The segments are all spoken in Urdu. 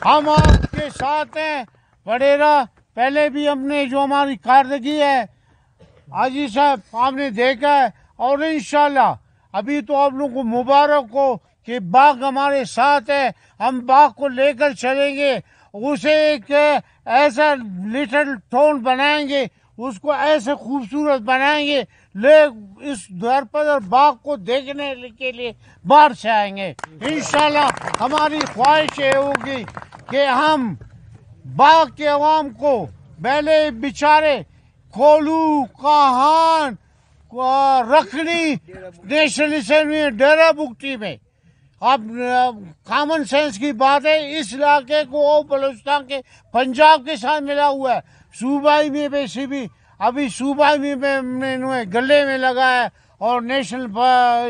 ہم آپ کے ساتھ ہیں وڈیرا. پہلے بھی ہم نے جو ہماری کارکردگی ہے حاجی صاحب آپ نے دیکھا ہے، اور انشاءاللہ ابھی تو آپ لوگوں کو مبارک ہو کہ باغ ہمارے ساتھ ہے. ہم باغ کو لے کر چلیں گے، اسے ایک ایسا لٹل ٹاؤن بنائیں گے، اس کو ایسے خوبصورت بنائیں گے، اس درپد اور باغ کو دیکھنے کے لیے باہر سے آئیں گے. انشاءاللہ ہماری خواہش یہ ہوگی کہ ہم باغ کے عوام کو پہلے بیچارے کھولو، کاہان، رکھنی نیشنل اسمبلی ڈیرہ بگٹی میں، اب کامن سینس کی بات ہے، اس علاقے کو بلوچستان کے پنجاب کے ساتھ ملا ہوا ہے. صوبائی میں ویسے بھی ابھی صوبائی میں انہوں گلے میں لگا ہے، اور نیشنل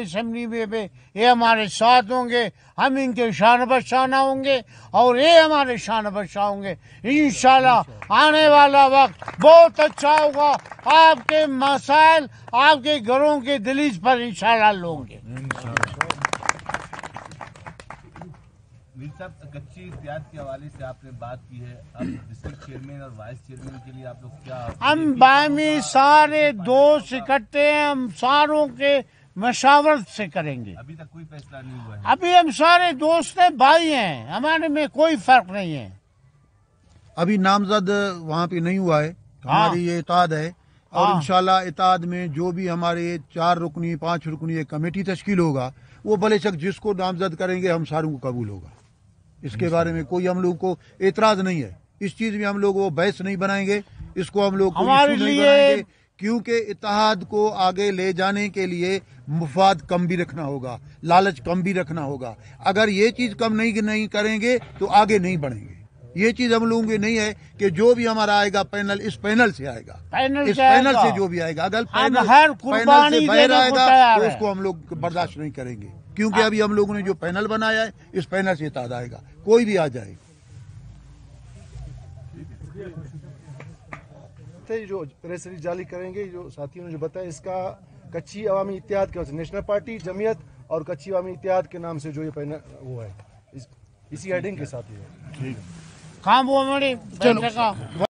اسمبلی میں بھی یہ ہمارے ساتھ ہوں گے. ہم ان کے شان بشانہ ہوں گے اور یہ ہمارے شان بشاں ہوں گے. انشاءاللہ آنے والا وقت بہت اچھا ہوگا. آپ کے مسائل آپ کے گھروں کے دلیز پر انشاءاللہ حل ہوں گے. میر صاحب، کچی اتحاد کے حوالے سے آپ نے بات کی ہے، اب ڈسٹرکٹ چیئرمین اور وائس چیئرمین کے لیے آپ لوگ کیا؟ ہم باہمی سارے دوست اکٹھے ہیں، ہم ساروں کے مشاورت سے کریں گے. ابھی تک کوئی فیصلہ نہیں ہوا ہے؟ ابھی ہم سارے دوست ہیں، بھائی ہیں، ہمارے میں کوئی فرق نہیں ہے. ابھی نامزد وہاں پہ نہیں ہوا ہے. ہماری یہ اتحاد ہے، اور انشاءاللہ اتحاد میں جو بھی ہمارے 4 رکنی 5 رکنی ایک کمیٹی تشکیل ہوگا، وہ بھلے شک جس کو نامزد کریں گے ہم ساروں کو قبول ہوگا. اس کے بارے میں کوئی ہم لوگ کو اعتراض نہیں ہے. اس چیز میں ہم لوگ وہ بحث نہیں بنائیں گے، اس کو ہم لوگ ہمارے نہیں لیے بنائیں گے، کیونکہ اتحاد کو آگے لے جانے کے لیے مفاد کم بھی رکھنا ہوگا، لالچ کم بھی رکھنا ہوگا. اگر یہ چیز کم نہیں کریں گے تو آگے نہیں بڑھیں گے. یہ چیز ہم لوگوں کی نہیں ہے کہ جو بھی ہمارا آئے گا پینل اس پینل سے آئے گا، اس پینل سے جو بھی آئے گا، اگر پینل سے باہر آئے گا تو اس کو ہم لوگ برداشت نہیں کریں گے. کیونکہ ابھی ہم لوگوں نے جو پینل بنایا ہے اس پینل سے اتحاد آئے گا، کوئی بھی آ جائے. جو پریس ریلیز جاری کریں گے، جو ساتھیوں نے جو بتایا، اس کا کچی عوامی اتحاد کے نیشنل پارٹی جمعیت اور کچی عوامی اتحاد کے نام سے جو یہ پینل وہ ہے، اسی ہیڈنگ کے ساتھ ہی ہے. کام وہ